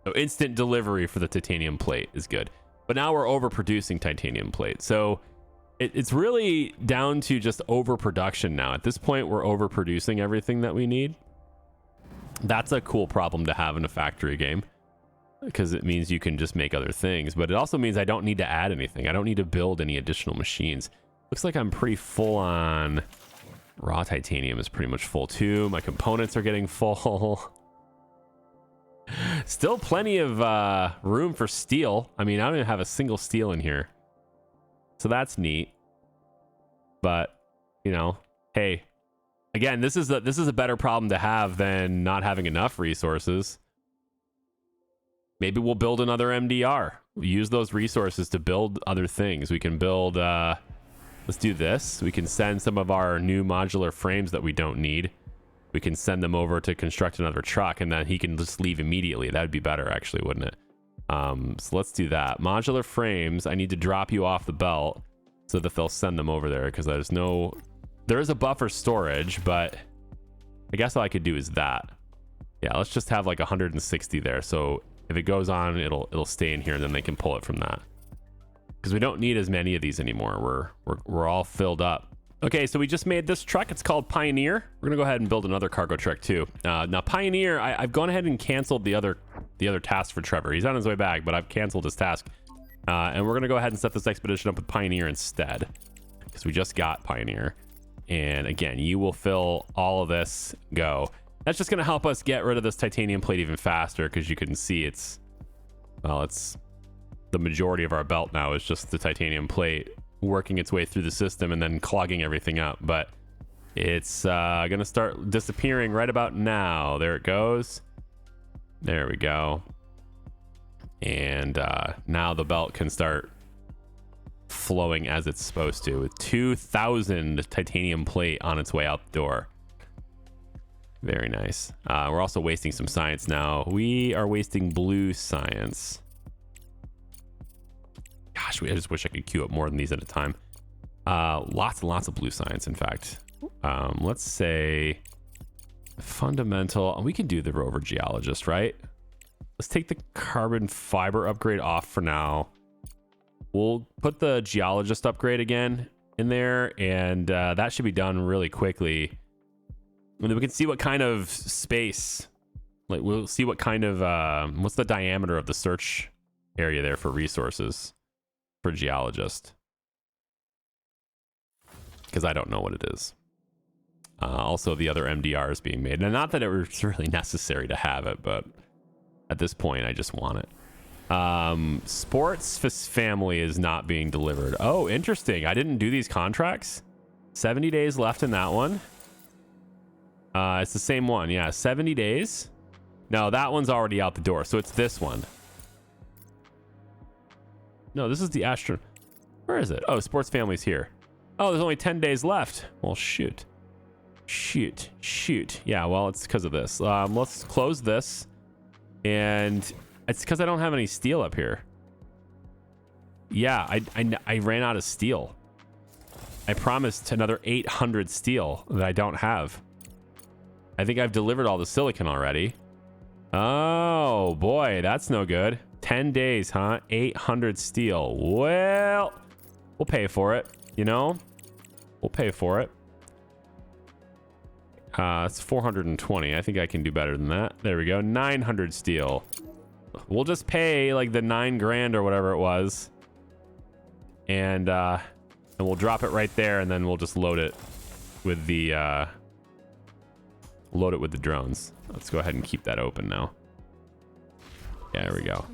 So instant delivery for the titanium plate is good. But now we're overproducing titanium plate. So it's really down to just overproduction now. At this point, we're overproducing everything that we need. That's a cool problem to have in a factory game, because it means you can just make other things. But it also means I don't need to add anything. I don't need to build any additional machines. Looks like I'm pretty full on raw titanium is pretty much full too. My components are getting full. Still plenty of room for steel. I mean, I don't even have a single steel in here. So that's neat. But, you know, hey, again, this is a better problem to have than not having enough resources. Maybe we'll build another MDR. We'll use those resources to build other things. We can build, let's do this. We can send some of our new modular frames that we don't need. We can send them over to construct another truck, and then he can just leave immediately. That'd be better, actually, wouldn't it? So let's do that. Modular frames, I need to drop you off the belt so that they'll send them over there, because there is a buffer storage, but I guess all I could do is that. Yeah, let's just have like 160 there. So if it goes on, it'll stay in here, and then they can pull it from that. Because we don't need as many of these anymore. We're all filled up. Okay, so we just made this truck. It's called Pioneer. We're gonna go ahead and build another cargo truck too. Now Pioneer, I've gone ahead and canceled the other task for Trevor. He's on his way back, but I've canceled his task. And we're gonna go ahead and set this expedition up with Pioneer instead, because we just got Pioneer. And again, you will fill all of this. Go. That's just gonna help us get rid of this titanium plate even faster, because you can see it's the majority of our belt now is just the titanium plate working its way through the system and then clogging everything up. But it's gonna start disappearing right about now. There it goes. There we go. And now the belt can start flowing as it's supposed to, with 2,000 titanium plate on its way out the door. Very nice. We're also wasting some science now. We are wasting blue science. Gosh, I just wish I could queue up more than these at a time. Lots and lots of blue science, in fact. Let's say fundamental. We can do the rover geologist, right? Let's take the carbon fiber upgrade off for now. We'll put the geologist upgrade again in there, and that should be done really quickly. And then we can see what kind of space, like we'll see what kind of, what's the diameter of the search area there for resources for geologist. Because I don't know what it is. Also, the other MDR is being made. And not that it was really necessary to have it, but at this point, I just want it. Sports family is not being delivered. Oh, interesting. I didn't do these contracts. 70 days left in that one. It's the same one. Yeah, 70 days. No, that one's already out the door. So it's this one. No, this is the Asteroid. Where is it? Oh, sports family's here. Oh, there's only 10 days left. Well, shoot. Yeah, well, it's because of this. Let's close this. And it's because I don't have any steel up here. Yeah, I ran out of steel. I promised another 800 steel that I don't have. I think I've delivered all the silicon already. Oh, boy, that's no good. 10 days, huh? 800 steel. Well, we'll pay for it, you know? We'll pay for it. It's 420. I think I can do better than that. There we go. 900 steel. We'll just pay like the 9 grand or whatever it was. And we'll drop it right there, and then we'll just load it with the drones. Let's go ahead and keep that open now. Yeah, there we go.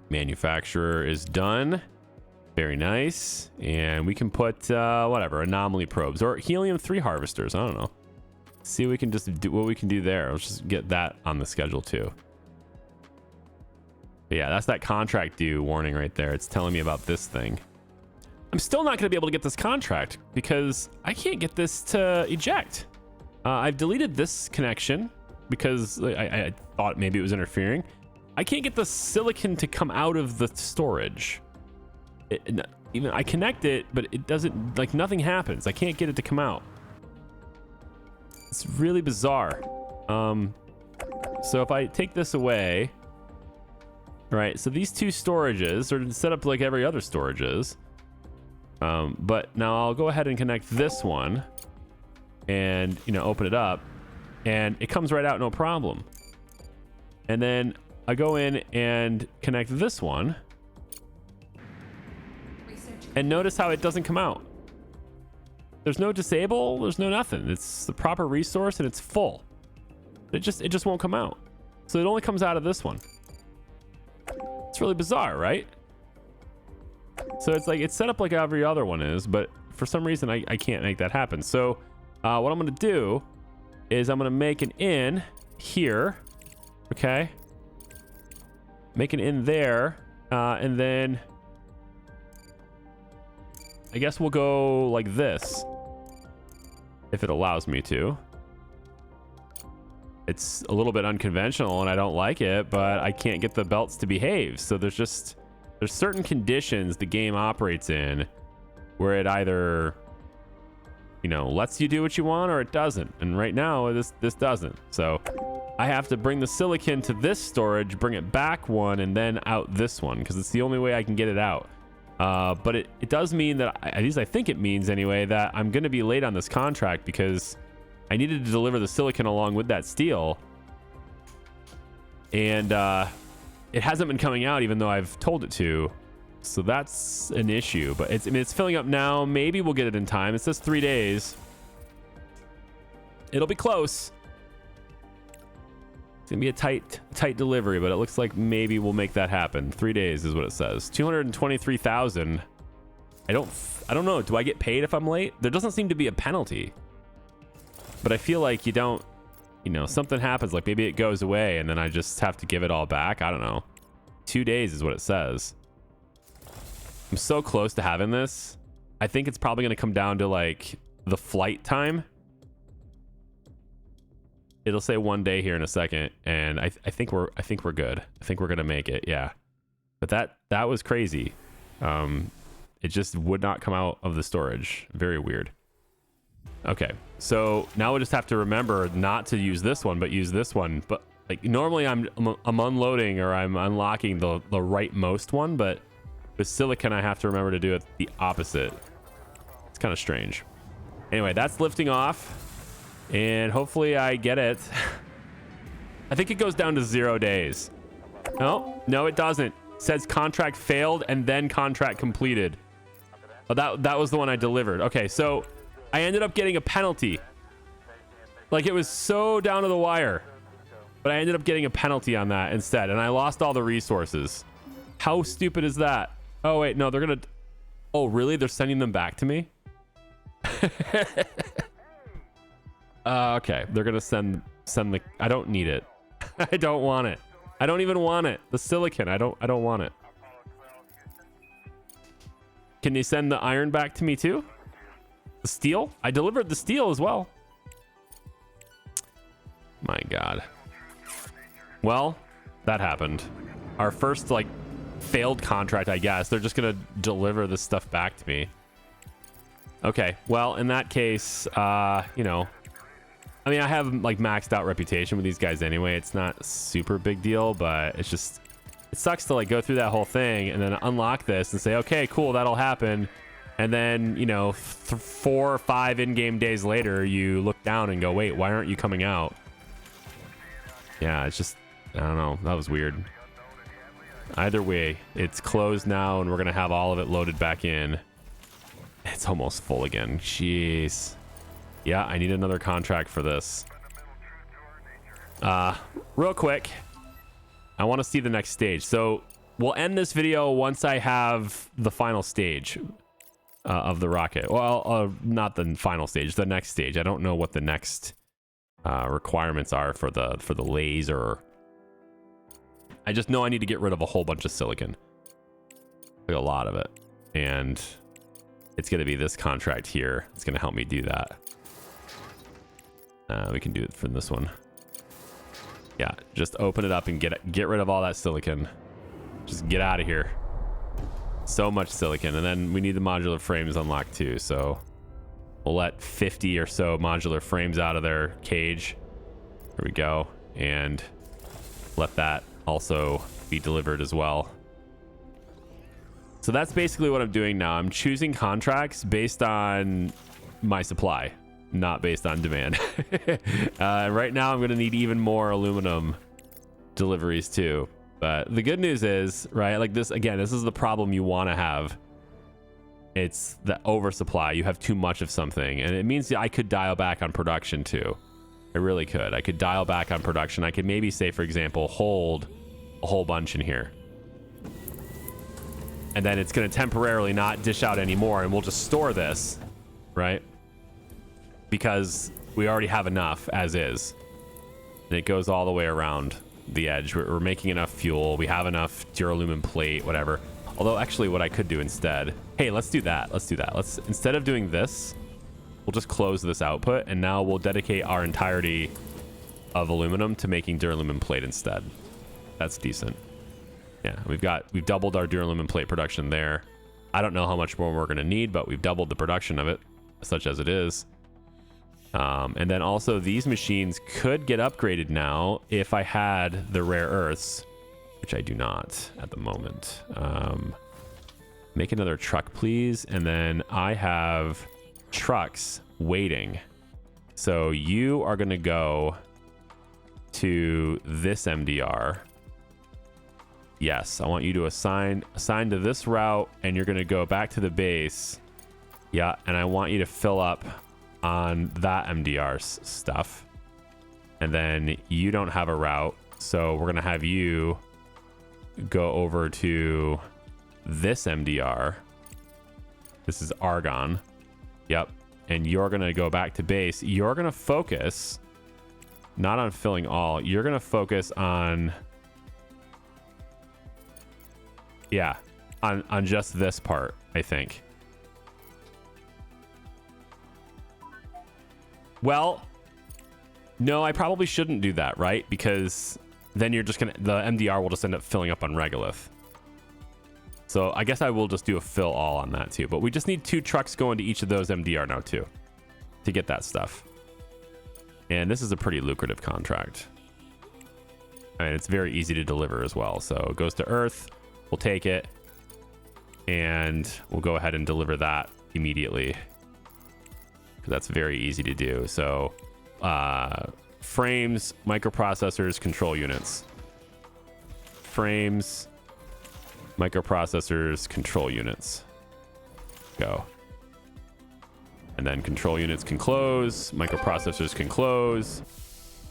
Manufacturer is done. Very nice. And we can put whatever, anomaly probes or helium-3 harvesters. I don't know. See, we can just do what we can do there. Let's just get that on the schedule too. But yeah, that's that contract due warning right there. It's telling me about this thing. I'm still not going to be able to get this contract because I can't get this to eject. I've deleted this connection because I thought maybe it was interfering. I can't get the silicon to come out of the storage. Even I connect it, but it doesn't, like, nothing happens. I can't get it to come out. It's really bizarre. So if I take this away, right? So these two storages are set up like every other storages. But now I'll go ahead and connect this one and, you know, open it up, and it comes right out, no problem. And then I go in and connect this one, and notice how it doesn't come out. There's no disable, there's no nothing. It's the proper resource and it's full. It just won't come out. So it only comes out of this one. It's really bizarre, right? So it's like, it's set up like every other one is, but for some reason I can't make that happen. So what I'm gonna do is I'm gonna make an in here, okay? Make an in there, and then I guess we'll go like this, if it allows me to. It's a little bit unconventional and I don't like it, but I can't get the belts to behave. So there's certain conditions the game operates in where it either, you know, lets you do what you want or it doesn't. And right now this doesn't. So I have to bring the silicon to this storage, bring it back one, and then out this one, because it's the only way I can get it out. But it does mean that, at least I think it means anyway, that I'm going to be late on this contract because I needed to deliver the silicon along with that steel. And it hasn't been coming out even though I've told it to. So that's an issue. But it's filling up now. Maybe we'll get it in time. It says 3 days. It'll be close. It's gonna be a tight delivery, but it looks like maybe we'll make that happen. 3 days is what it says. 223,000. I don't know. Do I get paid if I'm late? There doesn't seem to be a penalty, but I feel like you don't, you know, something happens, like maybe it goes away and then I just have to give it all back. I don't know. 2 days is what it says. I'm so close to having this. I think it's probably gonna come down to like the flight time. It'll say 1 day here in a second, and I think we're good. I think we're gonna make it, yeah. But that was crazy. It just would not come out of the storage. Very weird. Okay, so now we'll just have to remember not to use this one, but use this one. But like normally I'm unloading or I'm unlocking the rightmost one, but with silicon I have to remember to do it the opposite. It's kind of strange. Anyway, that's lifting off. And hopefully I get it. I think it goes down to 0 days. No, it doesn't. It says contract failed and then contract completed. Oh, that was the one I delivered. Okay, so I ended up getting a penalty. Like, it was so down to the wire. But I ended up getting a penalty on that instead. And I lost all the resources. How stupid is that? Oh, wait, no, they're going to... Oh, really? They're sending them back to me? Okay, they're gonna send the. I don't need it. I don't want it. I don't even want it. The silicon. I don't want it. Can you send the iron back to me too? The steel? I delivered the steel as well. My God. Well, that happened. Our first, like, failed contract, I guess. They're just gonna deliver this stuff back to me. Okay, well, in that case, you know, I mean, I have, like, maxed out reputation with these guys anyway. It's not a super big deal, but it's just, it sucks to, like, go through that whole thing and then unlock this and say, okay, cool, that'll happen. And then, you know, 4 or 5 in-game days later, you look down and go, wait, why aren't you coming out? Yeah, it's just, I don't know. That was weird. Either way, it's closed now, and we're going to have all of it loaded back in. It's almost full again. Jeez. Yeah, I need another contract for this. Real quick, I want to see the next stage. So we'll end this video once I have the final stage of the rocket. Well, not the final stage, the next stage. I don't know what the next requirements are for the laser. I just know I need to get rid of a whole bunch of silicon, like a lot of it, and it's going to be this contract here. It's going to help me do that. We can do it from this one. Yeah, just open it up and get rid of all that silicon. Just get out of here. So much silicon. And then we need the modular frames unlocked too, so we'll let 50 or so modular frames out of their cage. There we go. And let that also be delivered as well. So that's basically what I'm doing now. I'm choosing contracts based on my supply, not based on demand. Right now I'm going to need even more aluminum deliveries too. But the good news is, right, like this, again, this is the problem you want to have. It's the oversupply. You have too much of something, and it means I could dial back on production too. I really could. I could dial back on production. I could maybe say, for example, hold a whole bunch in here. And then it's going to temporarily not dish out anymore, and we'll just store this, right? Because we already have enough as is. And it goes all the way around the edge. We're making enough fuel. We have enough duralumin plate, whatever. Although, actually, what I could do instead... Hey, let's do that. Let's do that. Let's, instead of doing this, we'll just close this output, and now we'll dedicate our entirety of aluminum to making duralumin plate instead. That's decent. Yeah, we've doubled our duralumin plate production there. I don't know how much more we're going to need, but we've doubled the production of it, such as it is. And then also these machines could get upgraded now if I had the rare earths, which I do not at the moment. Make another truck, please. And then I have trucks waiting. So you are going to go to this MDR. Yes, I want you to assign to this route, and you're going to go back to the base. Yeah, and I want you to fill up on that MDR stuff. And then you don't have a route, so we're going to have you go over to this MDR. This is argon. Yep. And you're going to go back to base. You're going to focus not on filling all. You're going to focus on... Yeah, on just this part, I think. Well, no, I probably shouldn't do that, right? Because then you're just gonna, the MDR will just end up filling up on regolith. So I guess I will just do a fill all on that too. But we just need 2 trucks going to each of those MDR now too, to get that stuff. And this is a pretty lucrative contract. And it's very easy to deliver as well. So it goes to Earth. We'll take it, and we'll go ahead and deliver that immediately. That's very easy to do. So frames, microprocessors, control units. Frames, microprocessors, control units. Go. And then control units can close, microprocessors can close.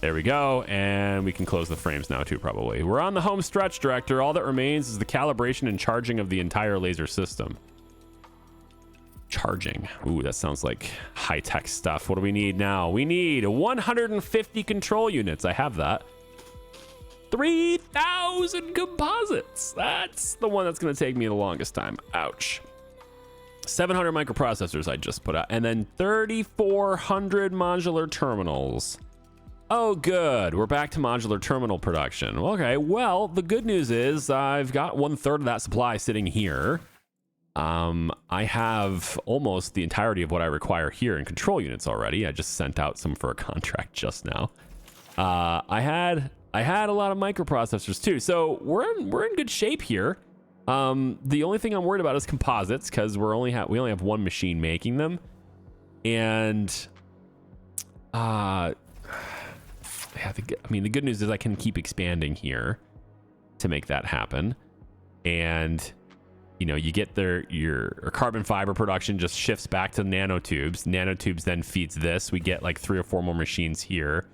There we go, and we can close the frames now too, probably. We're on the home stretch, Director. All that remains is the calibration and charging of the entire laser system. Charging. Ooh, that sounds like high-tech stuff. What do we need now? We need 150 control units. I have that. 3,000 composites. That's the one that's going to take me the longest time. Ouch. 700 microprocessors I just put out. And then 3,400 modular terminals. Oh, good. We're back to modular terminal production. Okay, well, the good news is I've got 1/3 of that supply sitting here. I have almost the entirety of what I require here in control units already. I just sent out some for a contract just now. I had a lot of microprocessors too, so we're in good shape here. The only thing I'm worried about is composites, because we only have one machine making them, and yeah, the good news is I can keep expanding here to make that happen. And you know, you get your carbon fiber production just shifts back to nanotubes. Nanotubes then feeds this. We get like 3 or 4 more machines here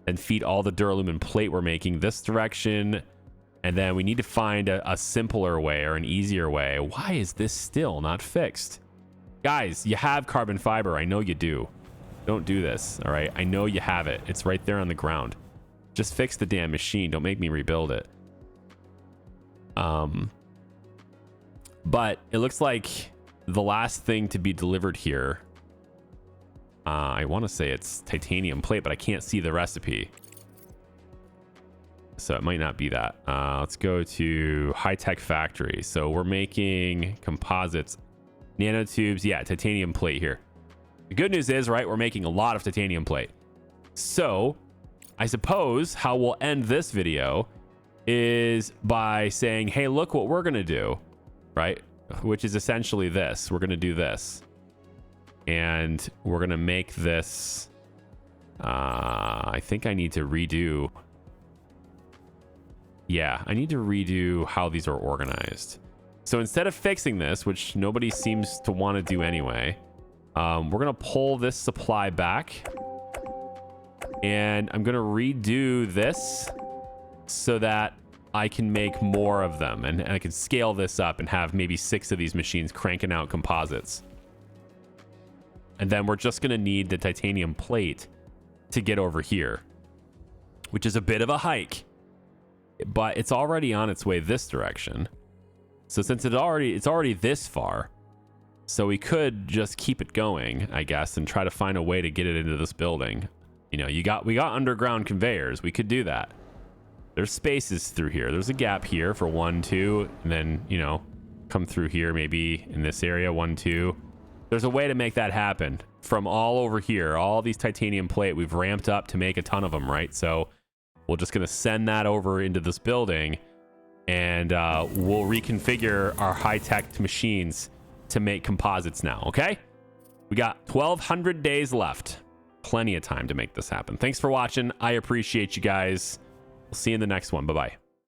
and feed all the duralumin plate we're making this direction. And then we need to find a simpler way or an easier way. Why is this still not fixed? Guys, you have carbon fiber. I know you do. Don't do this, all right? I know you have it. It's right there on the ground. Just fix the damn machine. Don't make me rebuild it. But it looks like the last thing to be delivered here, I want to say it's titanium plate, but I can't see the recipe. So it might not be that. Let's go to high-tech factory. So we're making composites, nanotubes. Yeah, titanium plate here. The good news is, right, we're making a lot of titanium plate. So I suppose how we'll end this video is by saying, hey, look what we're going to do, right? Which is essentially this. We're going to do this. And we're going to make this. I think I need to redo. Yeah, I need to redo how these are organized. So instead of fixing this, which nobody seems to want to do anyway, we're going to pull this supply back. And I'm going to redo this so that I can make more of them. And I can scale this up and have maybe 6 of these machines cranking out composites. And then we're just going to need the titanium plate to get over here, which is a bit of a hike. But it's already on its way this direction. So since it's already this far, so we could just keep it going, I guess, and try to find a way to get it into this building. You know, we got underground conveyors. We could do that. There's spaces through here. There's a gap here for 1, 2, and then, you know, come through here maybe in this area, 1, 2. There's a way to make that happen from all over here. All these titanium plate we've ramped up to make a ton of them, right? So we're just going to send that over into this building, and we'll reconfigure our high-tech machines to make composites now, okay? We got 1,200 days left. Plenty of time to make this happen. Thanks for watching. I appreciate you guys. We'll see you in the next one. Bye-bye.